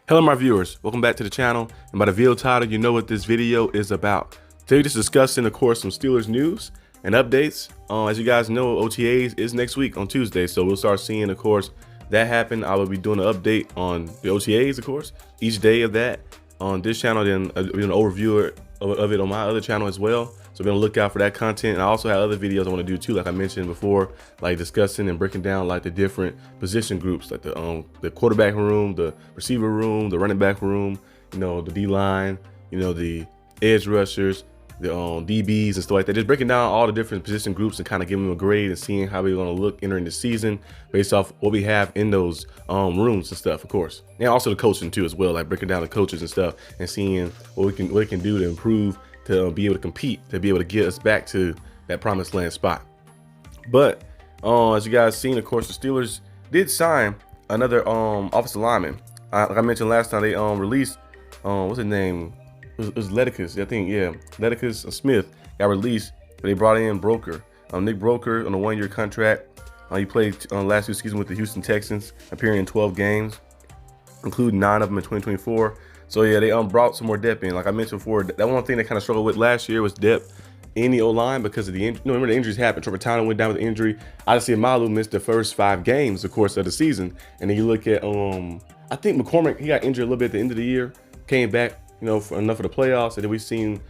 Hello my viewers, welcome back to the channel, and by the video title you know what this video is about. Today we're just discussing of course some Steelers news and updates. As you guys know, OTAs is next week on Tuesday, so we'll start seeing of course that happen. I will be doing an update on the OTAs of course each day of that on this channel, then I'll be doing an overview of it on my other channel as well. So be on the lookout for that content. And I also have other videos I want to do too, like I mentioned before, like discussing and breaking down like the different position groups, like the quarterback room, the receiver room, the running back room, you know, the D line, you know, the edge rushers, the DBs and stuff like that. Just breaking down all the different position groups and kind of giving them a grade and seeing how we're going to look entering the season based off what we have in those rooms and stuff, of course. And also the coaching too as well, like breaking down the coaches and stuff and seeing what we can do to improve, to be able to compete, to be able to get us back to that promised land spot. But as you guys seen, of course, the Steelers did sign another offensive lineman. Like I mentioned last time, they released what's his name? It was Leticus, I think, yeah. Leticus Smith got released, but they brought in Broker, Nick Broker, on a 1-year contract. He played last year's season with the Houston Texans, appearing in 12 games, including 9 of them in 2024. So yeah, they brought some more depth in. Like I mentioned before, that one thing they kind of struggled with last year was depth in the O-line because of the injury. Remember the injuries happened. Trevor Towner went down with injury. Odyssey Malu missed the first 5 games, of course, of the season. And then you look at, I think McCormick, he got injured a little bit at the end of the year, came back, you know, for enough of the playoffs. And then we've seen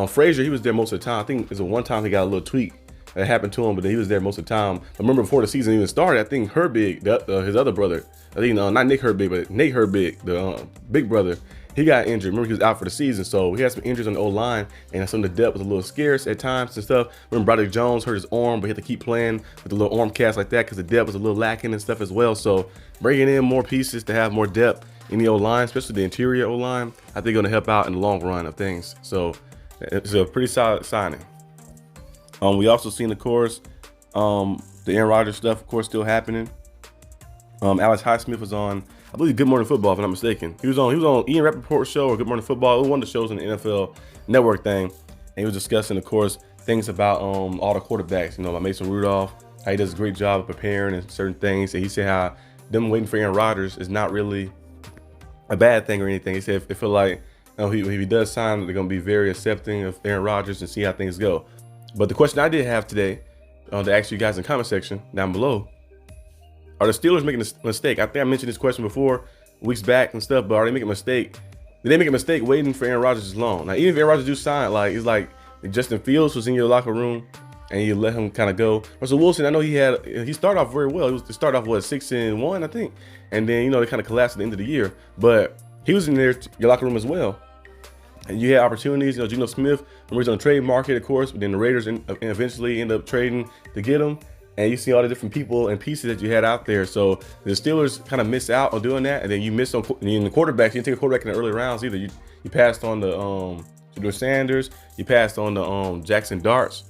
Frazier, he was there most of the time. I think it's one time he got a little tweak that happened to him, but then he was there most of the time. But remember before the season even started, I think Herbig, his other brother, I think not Nick Herbig, but Nate Herbig, the big brother, he got injured. Remember, he was out for the season, so he had some injuries on the O-line, and some of the depth was a little scarce at times and stuff. Remember, Broderick Jones hurt his arm, but he had to keep playing with the little arm cast like that because the depth was a little lacking and stuff as well. So bringing in more pieces to have more depth in the O-line, especially the interior O-line, I think going to help out in the long run of things. So it's a pretty solid signing. We also seen, of course, the Aaron Rodgers stuff, of course, still happening. Alex Highsmith was on, I believe, Good Morning Football, if I'm not mistaken. He was on Ian Rappaport's show, or Good Morning Football. It was one of the shows on the NFL Network thing. And he was discussing, of course, things about all the quarterbacks, you know, like Mason Rudolph, how he does a great job of preparing and certain things. And he said how them waiting for Aaron Rodgers is not really a bad thing or anything. He said it feel like, you know, if he does sign, they're going to be very accepting of Aaron Rodgers and see how things go. But the question I did have today to ask you guys in the comment section down below, are the Steelers making a mistake? I think I mentioned this question before, weeks back and stuff, but are they making a mistake? Did they make a mistake waiting for Aaron Rodgers' loan? Now, even if Aaron Rodgers do sign, like, it's like Justin Fields was in your locker room and you let him kind of go. Russell Wilson, I know he started off very well. He started off, what, 6-1, I think? And then, you know, they kind of collapsed at the end of the year. But he was in there, your locker room as well. And you had opportunities, you know, Geno Smith, remember he's on the trade market, of course, but then the Raiders eventually end up trading to get him. And you see all the different people and pieces that you had out there. So the Steelers kind of miss out on doing that. And then you miss on the quarterback. You didn't take a quarterback in the early rounds either. You passed on the Jadon Sanders. You passed on the Jackson Darts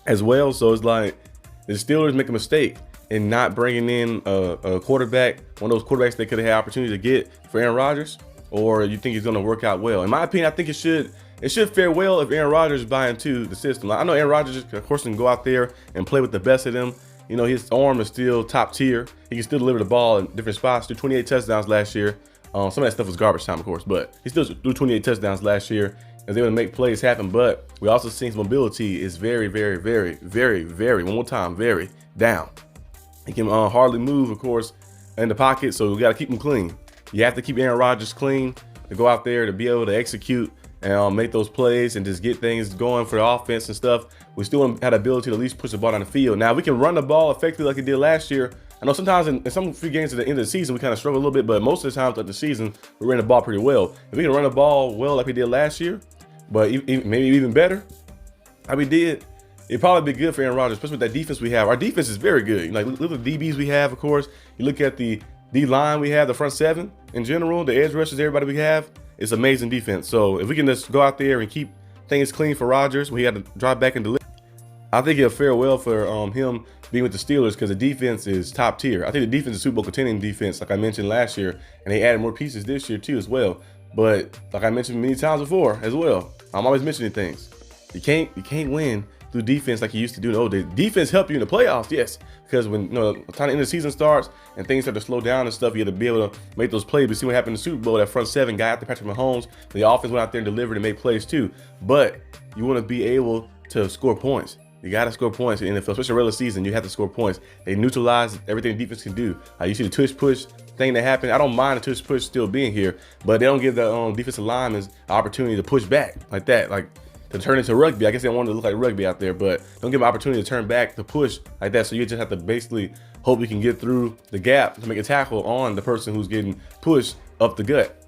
as well. So it's like the Steelers make a mistake in not bringing in a quarterback, one of those quarterbacks they could have had opportunity to get for Aaron Rodgers. Or you think he's going to work out well? In my opinion, I think it should fare well if Aaron Rodgers is buying into the system. I know Aaron Rodgers, of course, can go out there and play with the best of them. You know, his arm is still top tier. He can still deliver the ball in different spots. Threw 28 touchdowns last year. Some of that stuff was garbage time, of course, but he still threw 28 touchdowns last year. And they would make plays happen. But we also seen his mobility is very, very, very, very, very, one more time, very down. He can hardly move, of course, in the pocket. So we got to keep him clean. You have to keep Aaron Rodgers clean to go out there to be able to execute and make those plays and just get things going for the offense and stuff. We still have the ability to at least push the ball down the field. Now, we can run the ball effectively like we did last year. I know sometimes in some few games at the end of the season, we kind of struggle a little bit, but most of the times at the season, we ran the ball pretty well. If we can run the ball well like we did last year, but maybe even better, like we did, it'd probably be good for Aaron Rodgers, especially with that defense we have. Our defense is very good. Like, look at the DBs we have, of course. You look at the D-line we have, the front 7 in general, the edge rushers, everybody we have, it's amazing defense. So if we can just go out there and keep things clean for Rodgers, we had to drive back and deliver, I think it'll fare well for him being with the Steelers because the defense is top tier. I think the defense is Super Bowl contending defense, like I mentioned last year, and they added more pieces this year too as well. But like I mentioned many times before as well, I'm always mentioning things. You can't win through defense like you used to do in the old days. Defense help you in the playoffs, yes, because when the time the end of the season starts and things start to slow down and stuff, you have to be able to make those plays. But see what happened in the Super Bowl, that front seven got after Patrick Mahomes. The offense went out there and delivered and made plays too. But you want to be able to score points. You got to score points in the NFL, especially regular season. You have to score points. They neutralize everything defense can do. You see the tush push thing that happened. I don't mind the tush push still being here, but they don't give the defensive linemen an opportunity to push back like that, like to turn into rugby. I guess they wanted to look like rugby out there, but don't give them an opportunity to turn back to push like that. So you just have to basically hope you can get through the gap to make a tackle on the person who's getting pushed up the gut.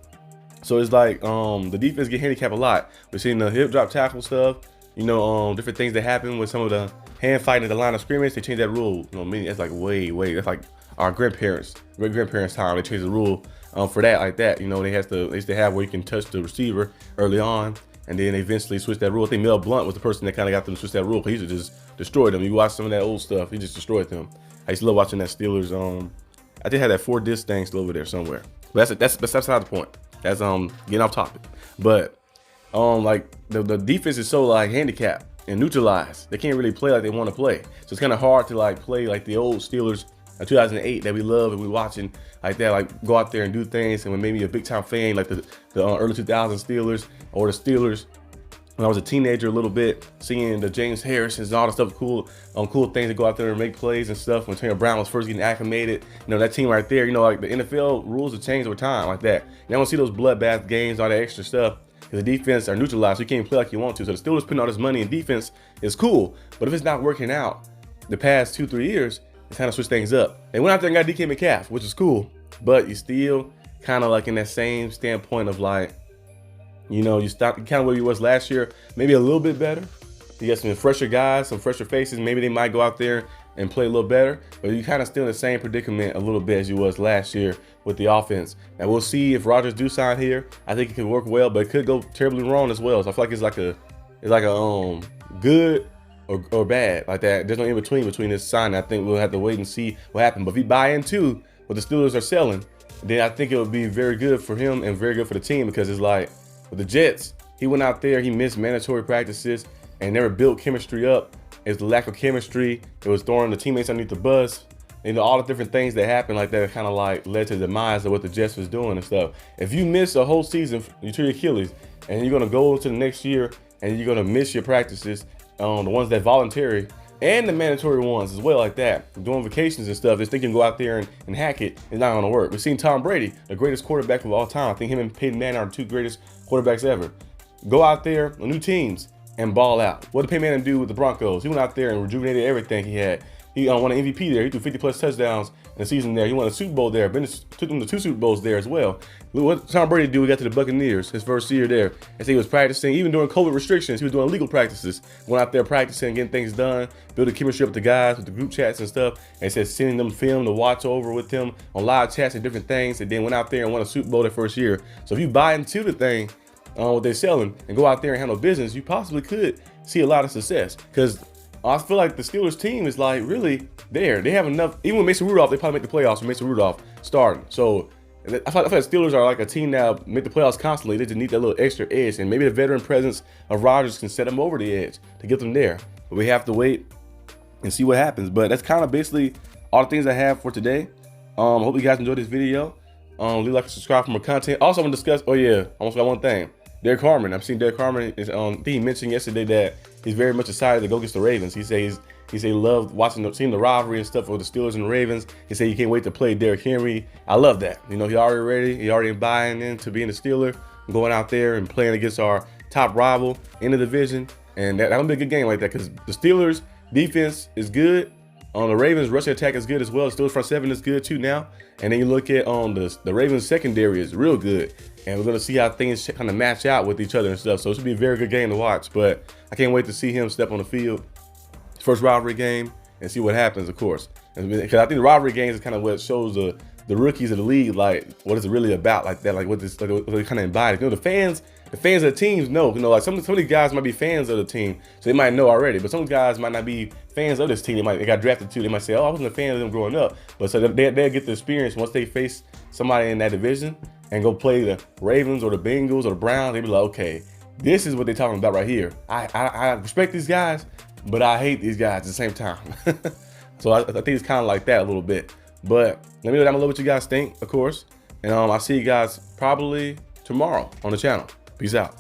So it's like the defense get handicapped a lot. We're seeing the hip drop tackle stuff. Different things that happen with some of the hand fighting at the line of scrimmage. They changed that rule. That's like way, that's like our great grandparents' time. They changed the rule for that like that. They used to have where you can touch the receiver early on, and then they eventually switched that rule. I think Mel Blount was the person that kind of got them to switch that rule. He used to just destroy them. You watch some of that old stuff, he just destroyed them. I used to love watching that Steelers. I did have that 4-disc thing still over there somewhere. But that's beside the point. That's getting off topic. But like the defense is so like handicapped and neutralized. They can't really play like they want to play. So it's kind of hard to like play like the old Steelers 2008 that we love and we watching like that, like go out there and do things. And when maybe a big time fan like the early 2000s Steelers or the Steelers when I was a teenager a little bit, seeing the James Harrisons and all the stuff, cool things to go out there and make plays and stuff. When Taylor Brown was first getting acclimated, that team right there, like the NFL rules have changed over time like that. You don't see those bloodbath games, all that extra stuff. Because the defense are neutralized, so you can't play like you want to. So the Steelers putting all this money in defense is cool, but if it's not working out the past 2-3 years, it's kind of switch things up. They went out there and got DK Metcalf, which is cool, but you still kind of like in that same standpoint of like, you stop kind of where you was last year, maybe a little bit better. You got some fresher guys, some fresher faces. Maybe they might go out there and play a little better, but you kind of still in the same predicament a little bit as you was last year with the offense. And we'll see if Rodgers do sign here. I think it could work well, but it could go terribly wrong as well. So I feel like it's like a good or bad like that. There's no in between this sign. I think we'll have to wait and see what happens. But if you buy into what the Steelers are selling, then I think it would be very good for him and very good for the team, because it's like with the Jets, he went out there, he missed mandatory practices and never built chemistry up. It's the lack of chemistry. It was throwing the teammates underneath the bus. All the different things that happened like that kind of like led to the demise of what the Jets was doing and stuff. If you miss a whole season, you tear your Achilles, and you're gonna go into the next year and you're gonna miss your practices, the ones that voluntary and the mandatory ones as well like that, doing vacations and stuff, just thinking go out there and hack it, it's not gonna work. We've seen Tom Brady, the greatest quarterback of all time. I think him and Peyton Manning are the two greatest quarterbacks ever. Go out there on new teams and ball out. What did Peyton Manning do with the Broncos? He went out there and rejuvenated everything he had. He won an MVP there. He threw 50+ touchdowns in the season there. He won a Super Bowl there. Took them to 2 Super Bowls there as well. Look what Tom Brady did. We got to the Buccaneers his first year there. And so he was practicing, even during COVID restrictions. He was doing legal practices. Went out there practicing, getting things done, building chemistry up with the guys, with the group chats and stuff. And said sending them film to watch over with him on live chats and different things. And then went out there and won a Super Bowl that first year. So if you buy into the thing, what they're selling, and go out there and handle business, you possibly could see a lot of success. Because I feel like the Steelers team is like really there. They have enough. Even with Mason Rudolph, they probably make the playoffs with Mason Rudolph starting. So I feel like the Steelers are like a team that make the playoffs constantly. They just need that little extra edge, and maybe the veteran presence of Rodgers can set them over the edge to get them there. But we have to wait and see what happens. But that's kind of basically all the things I have for today. Hope you guys enjoyed this video. Leave a like and subscribe for more content. Also, I want to discuss. Oh yeah, I almost got one thing. Derek Harmon. I've seen Derek Harmon. I think he mentioned yesterday that he's very much excited to go against the Ravens. He says he loved seeing the rivalry and stuff with the Steelers and the Ravens. He said he can't wait to play Derrick Henry. I love that. He already ready. He already buying into being a Steeler, going out there and playing against our top rival in the division. And that'll be a good game like that, because the Steelers defense is good. The Ravens rushing attack is good as well. The Steelers front seven is good too now. And then you look at the Ravens secondary is real good. And we're going to see how things kind of match out with each other and stuff. So it should be a very good game to watch. But I can't wait to see him step on the field. First rivalry game, and see what happens, of course. Because I think the rivalry games is kind of what shows the rookies of the league, like, what is it really about, like that, like what this, like, what they kind of embody. The fans of the teams know, like some of these guys might be fans of the team, so they might know already. But some guys might not be fans of this team. They got drafted too. They might say, oh, I wasn't a fan of them growing up. But so they'll get the experience once they face somebody in that division and go play the Ravens or the Bengals or the Browns. They be like, okay, this is what they're talking about right here. I respect these guys, but I hate these guys at the same time. So I think it's kind of like that a little bit. But let me know down below what you guys think, of course. And I'll see you guys probably tomorrow on the channel. Peace out.